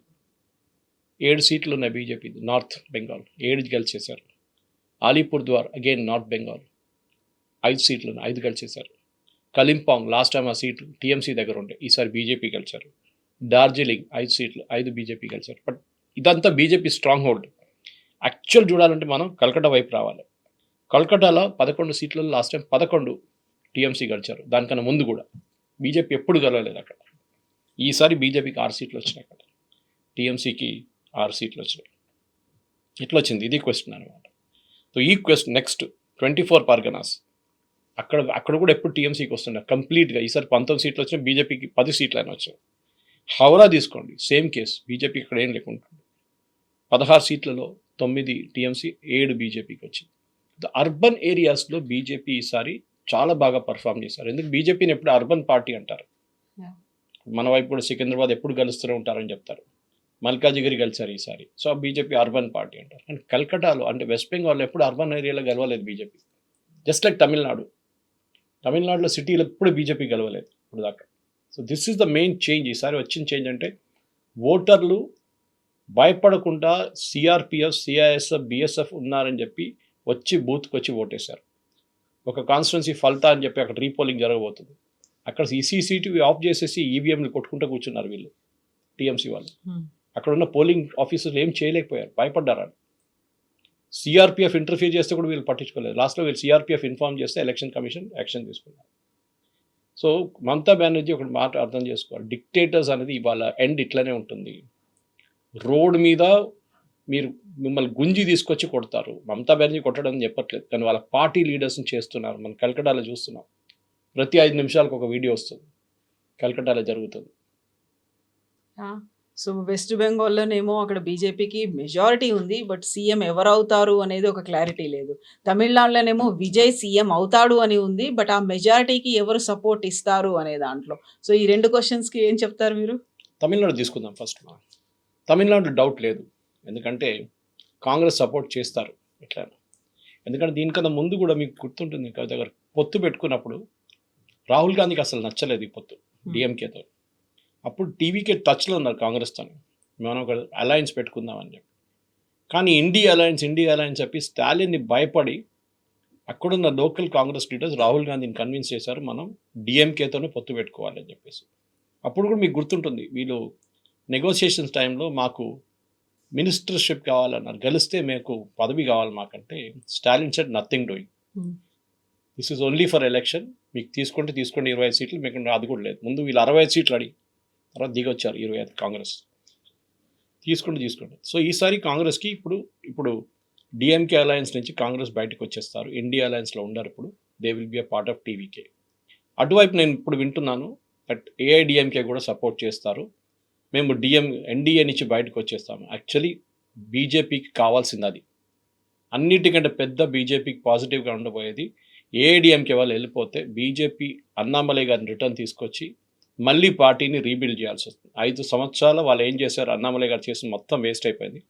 7 సీట్లు ఉన్నాయి బీజేపీ, నార్త్ బెంగాల్ 7 గెలిచేశారు. Alipurduar again north Bengal 5 సీట్లు ఉన్నాయి, 5 గెలిచేశారు. కలింపాంగ్ లాస్ట్ టైం ఆ సీట్లు టీఎంసీ దగ్గర ఉండే, ఈసారి బీజేపీ గెలిచారు. డార్జిలింగ్ 5 సీట్లు, 5 బీజేపీ గెలిచారు. బట్ ఇదంతా బీజేపీ స్ట్రాంగ్ హోల్డ్. యాక్చువల్ చూడాలంటే మనం కల్కటా వైపు రావాలి. కల్కటాలో 11 సీట్లలో లాస్ట్ టైం 11 టీఎంసీ గెలిచారు. దానికన్నా ముందు కూడా బీజేపీ ఎప్పుడు గెలవలేదు అక్కడ. ఈసారి బీజేపీకి 6 సీట్లు వచ్చినాయి అక్కడ, టీఎంసీకి 6 సీట్లు వచ్చినాయి. ఇట్లా వచ్చింది, ఇది క్వశ్చన్ అనమాట. సో ఈ క్వశ్చన్ నెక్స్ట్ 24 పర్గనాస్, అక్కడ కూడా ఎప్పుడు టీఎంసీకి వస్తున్నాయి కంప్లీట్గా. ఈసారి 19 సీట్లు వచ్చినాయి, బీజేపీకి 10 సీట్లు అయినా వచ్చాయి. హౌరా తీసుకోండి, సేమ్ కేసు, బీజేపీ ఇక్కడ ఏం లేకుంటుంది. 16 సీట్లలో 9 టీఎంసీ, 7 బీజేపీకి వచ్చింది. అర్బన్ ఏరియాస్లో బీజేపీ ఈసారి చాలా బాగా పర్ఫామ్ చేశారు. ఎందుకు బీజేపీని ఎప్పుడు అర్బన్ పార్టీ అంటారు. మన వైపు కూడా సికింద్రాబాద్ ఎప్పుడు గెలుస్తూనే ఉంటారని చెప్తారు. మల్కాజిగిరి గెలిచారు ఈసారి, సో బీజేపీ అర్బన్ పార్టీ అంటారు. అండ్ కల్కటాలో అంటే వెస్ట్ బెంగాల్లో ఎప్పుడు అర్బన్ ఏరియాలో గెలవలేదు బీజేపీ. జస్ట్ లైక్ తమిళనాడులో సిటీలో ఎప్పుడు బీజేపీ గెలవలేదు ఇప్పుడు దాకా. So this is the main change. ఈసారి వచ్చిన చేంజ్ అంటే ఓటర్లు భయపడకుండా సిఆర్పిఎఫ్, సిఐఎస్ఎఫ్, బిఎస్ఎఫ్ ఉన్నారని చెప్పి వచ్చి బూత్కి వచ్చి ఓటేశారు. ఒక కాన్స్టిట్యున్సీ ఫలితా అని చెప్పి అక్కడ రీపోలింగ్ జరగబోతుంది. అక్కడ సీసీటీవీ ఆఫ్ చేసేసి ఈవీఎంలు కొట్టుకుంటూ కూర్చున్నారు వీళ్ళు టీఎంసీ వాళ్ళు. అక్కడ ఉన్న పోలింగ్ ఆఫీసర్లు ఏం చేయలేకపోయారు, భయపడ్డారు. సిఆర్పిఎఫ్ ఇంటర్ఫియర్ చేస్తే కూడా వీళ్ళు పట్టించుకోలేదు. లాస్ట్లో వీళ్ళు సిఆర్పిఎఫ్ ఇన్ఫార్మ్ చేస్తే ఎలక్షన్ కమిషన్ యాక్షన్ తీసుకున్నారు. సో మమతా బెనర్జీ ఒకటి మాట అర్థం చేసుకోవాలి, డిక్టేటర్స్ అనేది ఇవాళ ఎండ్ ఇట్లనే ఉంటుంది. రోడ్ మీద మీరు మిమ్మల్ని గుంజి తీసుకొచ్చి కొడతారు. మమతా బెనర్జీ కొట్టడం చెప్పట్లేదు, కానీ వాళ్ళ పార్టీ లీడర్స్ని చేస్తున్నారు. మనం కలకటాలో చూస్తున్నాం, ప్రతి 5 నిమిషాలకు ఒక వీడియో వస్తుంది, కలకటాలో జరుగుతుంది. సో వెస్ట్ బెంగాల్లోనేమో అక్కడ బీజేపీకి మెజారిటీ ఉంది, బట్ సీఎం ఎవరు అవుతారు అనేది ఒక క్లారిటీ లేదు. తమిళనాడులోనేమో విజయ్ సీఎం అవుతాడు అని ఉంది, బట్ ఆ మెజారిటీకి ఎవరు సపోర్ట్ ఇస్తారు అనే దాంట్లో. సో ఈ 2 క్వశ్చన్స్కి ఏం చెప్తారు మీరు? తమిళనాడు తీసుకుందాం ఫస్ట్. తమిళనాడు డౌట్ లేదు, ఎందుకంటే కాంగ్రెస్ సపోర్ట్ చేస్తారు ఎట్లా. ఎందుకంటే దీనికన్నా ముందు కూడా మీకు గుర్తుంటుంది, కవిత గారు పొత్తు పెట్టుకున్నప్పుడు రాహుల్ గాంధీకి అసలు నచ్చలేదు ఈ పొత్తు డిఎంకేతో. అప్పుడు టీవీకే టచ్లో ఉన్నారు కాంగ్రెస్తో, మనం ఒక అలయన్స్ పెట్టుకుందామని చెప్పి. కానీ ఇండియా అలయన్స్ చెప్పి స్టాలిన్ని భయపడి అక్కడున్న లోకల్ కాంగ్రెస్ లీడర్స్ రాహుల్ గాంధీని కన్విన్స్ చేశారు, మనం డిఎంకేతోనే పొత్తు పెట్టుకోవాలని చెప్పేసి. అప్పుడు కూడా మీకు గుర్తుంటుంది, వీళ్ళు నెగోషియేషన్స్ టైంలో మాకు మినిస్టర్షిప్ కావాలన్నారు, గెలిస్తే మీకు పదవి కావాలి మాకంటే Stalin said nothing doing, this is only for election, మీకు తీసుకోండి 25 సీట్లు, మీకు అది కూడా లేదు. ముందు వీళ్ళు 65 సీట్లు అడిగి తర్వాత దిగొచ్చారు 25 కాంగ్రెస్, తీసుకోండి. సో ఈసారి కాంగ్రెస్కి ఇప్పుడు డిఎంకే అలయన్స్ నుంచి కాంగ్రెస్ బయటకు వచ్చేస్తారు, ఇండియా అలయన్స్లో ఉండరు. ఇప్పుడు they will be a part of TVK. అటువైపు నేను ఇప్పుడు వింటున్నాను బట్ ఏఐడిఎంకే కూడా సపోర్ట్ చేస్తారు, మేము ఎన్డీఏ నుంచి బయటకు వచ్చేస్తాము. యాక్చువల్లీ బీజేపీకి కావాల్సింది అది, అన్నిటికంటే పెద్ద బీజేపీకి పాజిటివ్గా ఉండబోయేది ఏఐడిఎంకే వాళ్ళు వెళ్ళిపోతే బీజేపీ అన్నామలై గారిని రిటర్న్ తీసుకొచ్చి మళ్ళీ పార్టీని రీబిల్డ్ చేయాల్సి వస్తుంది. 5 సంవత్సరాలు వాళ్ళు ఏం చేశారు, అన్నామలై గారు చేసిన మొత్తం వేస్ట్ అయిపోయింది.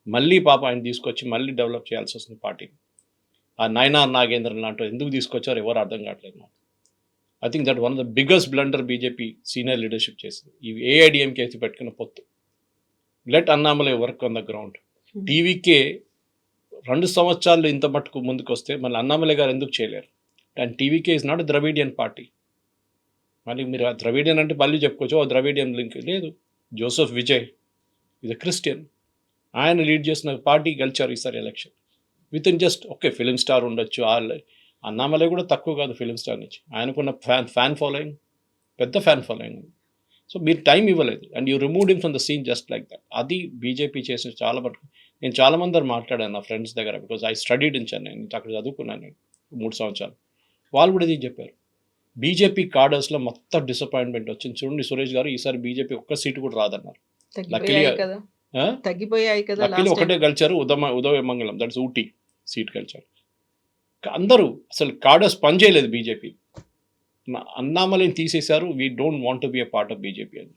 మళ్ళీ పాప ఆయన తీసుకొచ్చి మళ్ళీ డెవలప్ చేయాల్సి వస్తుంది పార్టీని. ఆ నయనార్ నాగేంద్రన్ లాంటి ఎందుకు తీసుకొచ్చారు ఎవరు అర్థం కావట్లేదు నాకు. I think that one of the biggest blunder BJP senior leadership చేసింది ఈ ఏఐడిఎంకే పెట్టుకున్న పొత్తు. Let Annamalai work on the ground. TVK 2 సంవత్సరాలు ఇంత మట్టుకు ముందుకు వస్తే మళ్ళీ అన్నామలై గారు ఎందుకు చేయలేరు? And TVK is not Dravidian party. మళ్ళీ మీరు ఆ ద్రవిడియన్ అంటే మళ్ళీ చెప్పుకోవచ్చు, ద్రవిడియన్ లింక్ లేదు. జోసెఫ్ విజయ్ ఇది క్రిస్టియన్, ఆయన లీడ్ చేసిన పార్టీ గెలిచారు ఈసారి election with in just okay. Film star ఉండొచ్చు, అన్నామలై కూడా తక్కువ కాదు ఫిలిం స్టార్ నుంచి, ఆయనకున్న ఫ్యాన్ ఫాలోయింగ్ పెద్ద ఫ్యాన్ ఫాలోయింగ్ ఉంది. సో మీరు టైం ఇవ్వలేదు and you removed him from the scene just like that. అది బీజేపీ చేసిన చాలా మటుకు. నేను చాలా మంది మాట్లాడాను నా ఫ్రెండ్స్ దగ్గర, because I studied in Chennai, నేను అక్కడ చదువుకున్నాను నేను 3 సంవత్సరాలు. వాళ్ళు కూడా ఇది చెప్పారు, బీజేపీ కార్డర్స్లో మొత్తం డిసప్పాయింట్మెంట్ వచ్చింది. చూడండి సురేష్ గారు, ఈసారి బీజేపీ ఒక్క సీటు కూడా రాదన్నారు. తగ్గిపోయాయి కదా, ఒకటే గెలిచారు, ఉదయమంగళం, దట్స్ ఊటీ సీట్ గెలిచారు. అందరూ అసలు కార్డర్స్ పనిచేయలేదు బీజేపీ. అన్నామలైని తీసేశారు, we don't want to be a part of BJP అని.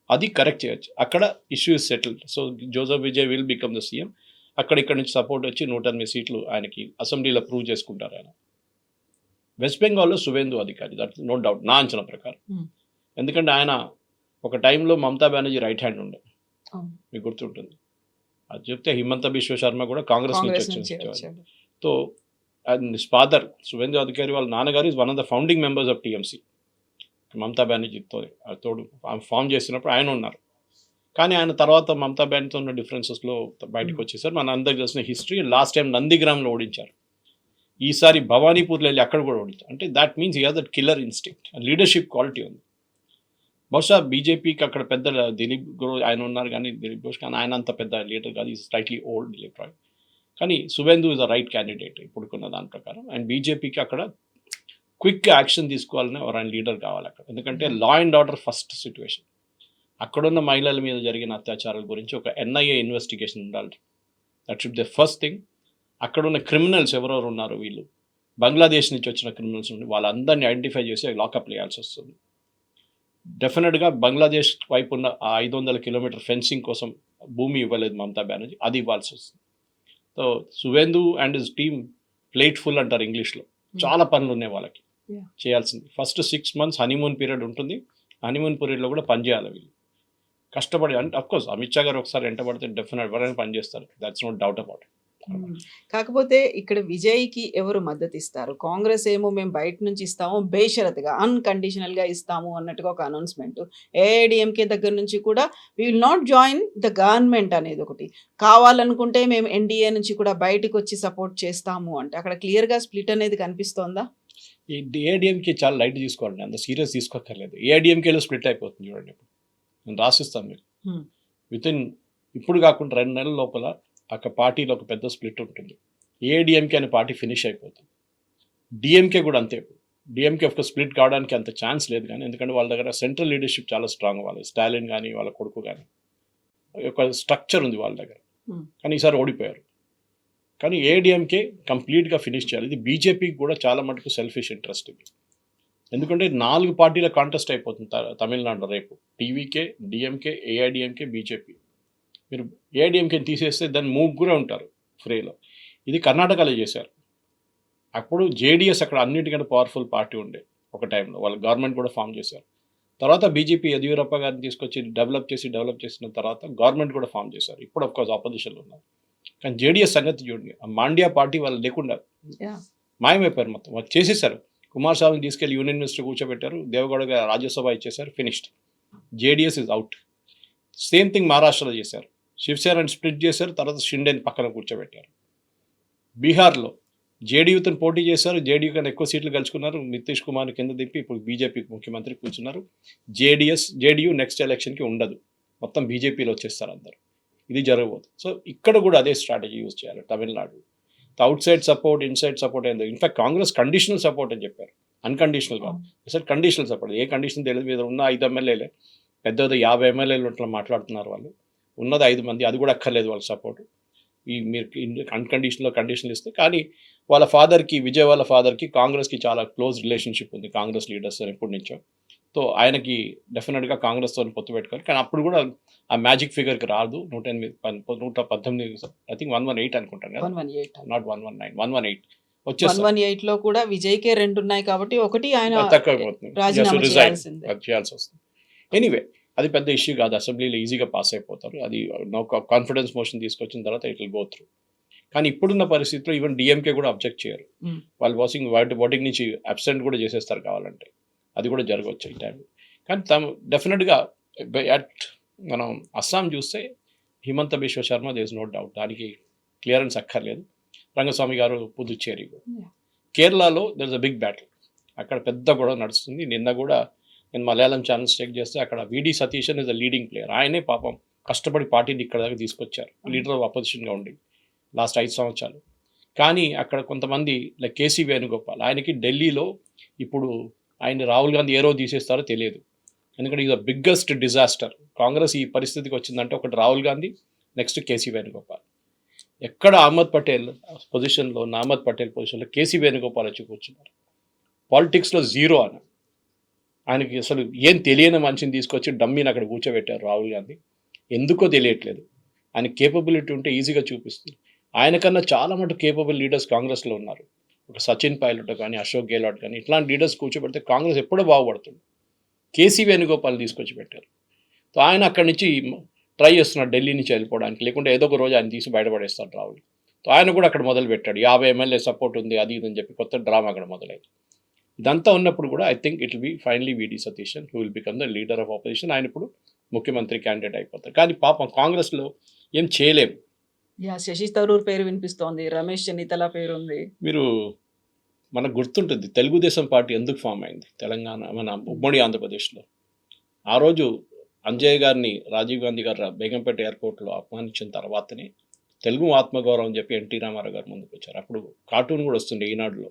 అది కరెక్ట్ చేయొచ్చు, అక్కడ issue is settled. So Joseph Vijay will become the CM. ఇక్కడ నుంచి సపోర్ట్ వచ్చి 108 సీట్లు ఆయనకి అసెంబ్లీలో ప్రూవ్ చేసుకుంటారు ఆయన. వెస్ట్ బెంగాల్లో సువేందు అధికారి, దట్ నో డౌట్ నా అంచనా ప్రకారం. ఎందుకంటే ఆయన ఒక టైంలో మమతా బెనర్జీ రైట్ హ్యాండ్ ఉండే, మీకు గుర్తుంటుంది. అది చెప్తే హిమంత బిశ్వ శర్మ కూడా కాంగ్రెస్ నుంచి వచ్చారు. So and his father Suvendu Adhikari వాళ్ళ నాన్నగారు is one of the founding members of TMC. Mamata బెనర్జీతో తోడు ఫామ్ చేసినప్పుడు ఆయన ఉన్నారు. కానీ ఆయన తర్వాత మమతా బెనర్జీతో ఉన్న డిఫరెన్సెస్లో బయటకు వచ్చేసారు. మన అందరికి తెలిసిన హిస్టరీ. లాస్ట్ టైం నందిగ్రామ్లో ఓడించారు, ఈసారి భవానీపూర్లో వెళ్ళి అక్కడ కూడా ఓడించారు. అంటే that means he has that killer instinct, leadership quality ఉంది. బహుశా బీజేపీకి అక్కడ పెద్ద దిలీప్ ఘోష్ ఆయన ఉన్నారు, కానీ దిలీప్ ఘోష్ కానీ ఆయన అంత పెద్ద లీడర్ కాదు, is slightly old Dilip Roy. కానీ Suvendu is the right candidate ఇప్పుడుకున్న దాని ప్రకారం. అండ్ బీజేపీకి అక్కడ క్విక్ యాక్షన్ తీసుకోవాలని ఎవరైనా లీడర్ కావాలి అక్కడ. ఎందుకంటే law and order first situation. అక్కడున్న మహిళల మీద జరిగిన అత్యాచారాల గురించి ఒక ఎన్ఐఏ ఇన్వెస్టిగేషన్ ఉండాలి. That should the first thing. అక్కడున్న క్రిమినల్స్ ఎవరెవరు ఉన్నారు, వీళ్ళు బంగ్లాదేశ్ నుంచి వచ్చిన క్రిమినల్స్ ఉండి వాళ్ళందరినీ ఐడెంటిఫై చేసి లాకప్ వేయాల్సి వస్తుంది. డెఫినెట్గా బంగ్లాదేశ్ వైపు ఉన్న ఆ 500 కిలోమీటర్ ఫెన్సింగ్ కోసం భూమి ఇవ్వలేదు మమతా బెనర్జీ, అది ఇవ్వాల్సి వస్తుంది. So Suvendu and his team plate full అంటారు ఇంగ్లీష్లో. చాలా పనులు ఉన్నాయి వాళ్ళకి చేయాల్సింది. ఫస్ట్ 6 months హనీమూన్ పీరియడ్ ఉంటుంది, హనీమూన్ పీరియడ్లో కూడా పనిచేయాలి వీళ్ళు కష్టపడి. అంటే అఫ్కోర్స్ అమిత్ షా గారు ఒకసారి ఎంట పడితే డెఫినెట్ ఎవరైనా పనిచేస్తారు, that's no doubt about it. కాకపోతే ఇక్కడ విజయ్కి ఎవరు మద్దతు ఇస్తారు? కాంగ్రెస్ ఏమో మేము బయట నుంచి ఇస్తాము, బేషరతుగా అన్కండిషనల్గా ఇస్తాము అన్నట్టుగా ఒక అనౌన్స్మెంట్. ఏఐడిఎంకే దగ్గర నుంచి కూడా we will not join the government అనేది ఒకటి. కావాలనుకుంటే మేము ఎన్డీఏ నుంచి కూడా బయటకు వచ్చి సపోర్ట్ చేస్తాము అంటే అక్కడ క్లియర్గా స్ప్లిట్ అనేది కనిపిస్తోందా? ఈ ఏఐడిఎంకే చాలా లైట్ తీసుకోవాలండి, అంత సీరియస్ తీసుకోక్కర్లేదు. ఏఐడిఎంకేలో స్ప్లిట్ అయిపోతుంది చూడండి. ఇప్పుడు నేను రాసిస్తాను మీకు. Hmm. వితిన్ ఇప్పుడు కాకుండా 2 నెలల లోపల ఒక పార్టీలో ఒక పెద్ద స్ప్లిట్ ఉంటుంది. ఏఐడిఎంకే అనే పార్టీ ఫినిష్ అయిపోతుంది. డిఎంకే కూడా అంతే. డిఎంకే ఒక స్ప్లిట్ కావడానికి అంత ఛాన్స్ లేదు, కానీ ఎందుకంటే వాళ్ళ దగ్గర సెంట్రల్ లీడర్షిప్ చాలా స్ట్రాంగ్. వాళ్ళు స్టాలిన్ కానీ వాళ్ళ కొడుకు కానీ ఒక స్ట్రక్చర్ ఉంది వాళ్ళ దగ్గర. కానీ ఈసారి ఓడిపోయారు. కానీ ఏఐడిఎంకే కంప్లీట్గా ఫినిష్ చేయాలి. ఇది బీజేపీకి కూడా చాలా మటుకు సెల్ఫిష్ ఇంట్రెస్ట్ ఇది. ఎందుకంటే 4 పార్టీల కాంటెస్ట్ అయిపోతుంది తమిళనాడులో రేపు. TVK, DMK, AIADMK, BJP. మీరు ఏఐడిఎంకేని తీసేస్తే దాన్ని 3 ఉంటారు ఫ్రీలో. ఇది కర్ణాటకలో చేశారు. అప్పుడు జేడిఎస్ అక్కడ అన్నిటికంటే పవర్ఫుల్ పార్టీ ఉండే ఒక టైంలో. వాళ్ళ గవర్నమెంట్ కూడా ఫామ్ చేశారు. తర్వాత బీజేపీ యదియూరప్ప గారిని తీసుకొచ్చి డెవలప్ చేసిన తర్వాత గవర్నమెంట్ కూడా ఫామ్ చేశారు. ఇప్పుడు అఫ్కోర్స్ ఆపోజిషన్లో ఉన్నారు. కానీ జేడిఎస్ సంగతి చూడండి, ఆ మాండ్యా పార్టీ వాళ్ళు లేకుండా మాయమైపోయారు. మొత్తం వాళ్ళు చేసేసారు. కుమారస్వామిని తీసుకెళ్లి యూనియన్ మినిస్టర్ కూర్చోబెట్టారు. దేవగౌడ రాజ్యసభ ఇచ్చేశారు. Finished. JDS is out. Same thing మహారాష్ట్రలో చేశారు. శివసేనని స్ప్లిట్ చేశారు. తర్వాత షిండేని పక్కన కూర్చోబెట్టారు. బీహార్లో జేడీయూతో పోటీ చేశారు. జేడీయూ కన్నా ఎక్కువ సీట్లు గెలుచుకున్నారు. నితీష్ కుమార్ కింద దింపి ఇప్పుడు బీజేపీ ముఖ్యమంత్రి కూర్చున్నారు. జేడీయూ నెక్స్ట్ ఎలక్షన్కి ఉండదు. మొత్తం బీజేపీలో వచ్చేస్తారు అందరు. ఇది జరగబోతుంది. సో ఇక్కడ కూడా అదే స్ట్రాటజీ యూజ్ చేయాలి Tamil Nadu. Out side support, inside support అయింది. ఇన్ఫాక్ట్ కాంగ్రెస్ కండిషనల్ సపోర్ట్ అని చెప్పారు. అన్కండిషనల్ కాదు, సార్ కండిషనల్ సపోర్ట్. ఏ కండిషన్ తెలియదు. మీద ఉన్న 5 ఎమ్మెల్యేలే, పెద్ద 50 ఎమ్మెల్యేలు అట్లా మాట్లాడుతున్నారు. వాళ్ళు ఉన్నది 5 మంది, అది కూడా అక్కర్లేదు వాళ్ళ సపోర్ట్. ఈ మీరు అన్కండిషనల్లో కండిషనల్ ఇస్తే. కానీ వాళ్ళ ఫాదర్కి, విజయ్ వాళ్ళ ఫాదర్కి కాంగ్రెస్కి చాలా క్లోజ్ రిలేషన్షిప్ ఉంది కాంగ్రెస్ లీడర్స్ ఎప్పటి నుంచో. సో ఆయనకి డెఫినెట్గా కాంగ్రెస్తో పొత్తు పెట్టుకోవాలి. కానీ అప్పుడు కూడా ఆ మ్యాజిక్ ఫిగర్కి రాదు. 118, ఐ థింక్ 118 అనుకుంటాను కదా, 118 నాట్ 119, 118 వచ్చేసి 118 లో కూడా విజయ్కే 2 ఉన్నాయి కాబట్టి ఒకటి ఆయన తక్కువైపోతుంది, రాజీనామా చేయాల్సిందే. చేయాల్సి వస్తుంది. ఎనీవే అది పెద్ద ఇష్యూ కాదు. అసెంబ్లీలో ఈజీగా పాస్ అయిపోతారు. అది కాన్ఫిడెన్స్ మోషన్ తీసుకొచ్చిన తర్వాత ఇట్ విల్ గో త్రూ. కానీ ఇప్పుడున్న పరిస్థితిలో ఈవెన్ డిఎంకే కూడా అబ్జెక్ట్ చేయరు. వాళ్ళు ఓటింగ్ నుంచి అబ్సెంట్ కూడా చేసేస్తారు కావాలంటే. అది కూడా జరగవచ్చు ఈ టైం. కానీ డెఫినెట్గా మనం అస్సాం చూస్తే Himanta Biswa Sarma there is no doubt, దానికి క్లియరెన్స్ అక్కర్లేదు. రంగస్వామి గారు పుదుచ్చేరి. కేరళలో there is a big battle. అక్కడ పెద్ద గొడవ నడుస్తుంది. నిన్న కూడా నేను మలయాళం ఛానల్స్ చెక్ చేస్తే అక్కడ విడి Satheesan is a leading player. ఆయనే పాపం కష్టపడి పార్టీని ఇక్కడ దాకా తీసుకొచ్చారు. లీడర్ ఆఫ్ అపోజిషన్గా ఉండి లాస్ట్ 5 సంవత్సరాలు. కానీ అక్కడ కొంతమంది లైక్ కేసీ వేణుగోపాల్, ఆయనకి ఢిల్లీలో ఇప్పుడు ఆయన రాహుల్ గాంధీ ఏ రోజు తీసేస్తారో తెలియదు. ఎందుకంటే ఇది బిగ్గెస్ట్ డిజాస్టర్. కాంగ్రెస్ ఈ పరిస్థితికి వచ్చిందంటే ఒకటి రాహుల్ గాంధీ, నెక్స్ట్ కేసీ వేణుగోపాల్. ఎక్కడ అహ్మద్ పటేల్ పొజిషన్లో ఉన్న అహ్మద్ పటేల్ పొజిషన్లో కేసీ వేణుగోపాల్ వచ్చి కూర్చున్నారు. పాలిటిక్స్లో జీరో ఆయనకి అసలు ఏం తెలియని మనిషిని తీసుకొచ్చి డమ్మీని అక్కడ కూర్చోబెట్టారు రాహుల్ గాంధీ. ఎందుకో తెలియట్లేదు. ఆయన కేపబిలిటీ ఉంటే ఈజీగా చూపిస్తుంది. ఆయన కన్నా చాలా మటుకు కేపబుల్ లీడర్స్ కాంగ్రెస్లో ఉన్నారు. ఒక సచిన్ పైలట్ కానీ, అశోక్ గెహ్లాట్ కానీ, ఇట్లాంటి లీడర్స్ కూర్చోబెడితే కాంగ్రెస్ ఎప్పుడో బాగుపడుతుంది. కేసీ వేణుగోపాల్ తీసుకొచ్చి పెట్టారు. సో ఆయన అక్కడి నుంచి ట్రై చేస్తున్నాడు ఢిల్లీ నుంచి వెళ్ళిపోవడానికి, లేకుంటే ఏదో ఒక రోజు ఆయన తీసి బయటపడేస్తాడు రాహుల్. సో ఆయన కూడా అక్కడ మొదలు పెట్టాడు. 50 ఎమ్మెల్యే సపోర్ట్ ఉంది, అది ఇదని చెప్పి కొత్త డ్రామా అక్కడ మొదలైంది. ఇదంతా ఉన్నప్పుడు కూడా I think it will be finally VD Satheesan who will become the leader of opposition. ఆయన ఇప్పుడు ముఖ్యమంత్రి క్యాండిడేట్ అయిపోతారు. కానీ పాపం కాంగ్రెస్లో ఏం చేయలేము. శశి థరూర్ పేరు వినిపిస్తోంది, రమేష్ చెన్నితల పేరు ఉంది. మీరు మనకు గుర్తుంటుంది తెలుగుదేశం పార్టీ ఎందుకు ఫామ్ అయింది తెలంగాణ, మన ఉమ్మడి ఆంధ్రప్రదేశ్లో. ఆ రోజు అంజయ్య గారిని రాజీవ్ గాంధీ గారు బేగంపేట ఎయిర్పోర్ట్లో అపమానించిన తర్వాతనే తెలుగు ఆత్మగౌరవం అని చెప్పి ఎన్టీ రామారావు గారు ముందుకు వచ్చారు. అప్పుడు కార్టూన్ కూడా వస్తుండే ఈనాడులో,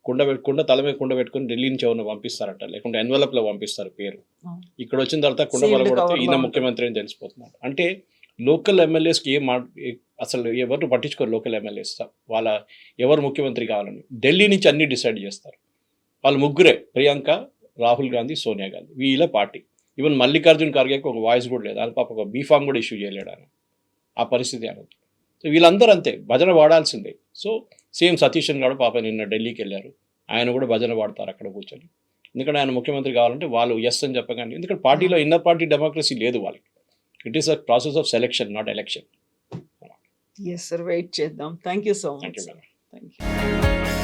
కుండ తల మీద కుండ పెట్టుకుని ఢిల్లీ నుంచి ఎవరిని పంపిస్తారట, లేకుంటే ఎన్వలప్లో పంపిస్తారు పేరు. ఇక్కడ వచ్చిన తర్వాత కుండ పడగొడితే ఈయన ముఖ్యమంత్రి అని తెలిసిపోతున్నారు. అంటే లోకల్ ఎమ్మెల్యేస్కి అసలు ఎవరు పట్టించుకోరు. లోకల్ ఎమ్మెల్యేస్ వాళ్ళ ఎవరు ముఖ్యమంత్రి కావాలని ఢిల్లీ నుంచి అన్ని డిసైడ్ చేస్తారు. వాళ్ళు ముగ్గురే, ప్రియాంక, రాహుల్ గాంధీ, సోనియా గాంధీ, వీళ్ళ పార్టీ. ఈవెన్ మల్లికార్జున్ ఖర్గేకి ఒక వాయిస్ కూడా లేదు. ఆయన పాప ఒక బీఫామ్ కూడా ఇష్యూ చేయలేడు ఆయన. ఆ పరిస్థితి అనేది. సో వీళ్ళందరూ అంతే, భజన వాడాల్సిందే. సో సేమ్ సతీశన్ గారు పాప నిన్న ఢిల్లీకి వెళ్ళారు. ఆయన కూడా భజన వాడతారు అక్కడ కూర్చొని. ఎందుకంటే ఆయన ముఖ్యమంత్రి కావాలంటే వాళ్ళు ఎస్ అని చెప్పగానే, ఎందుకంటే పార్టీలో ఇన్నర్ పార్టీ డెమోక్రసీ లేదు వాళ్ళకి. It is a process of selection, not election. Yes sir, wait చేద్దాం. Thank you so much. Thank you madam. Thank you.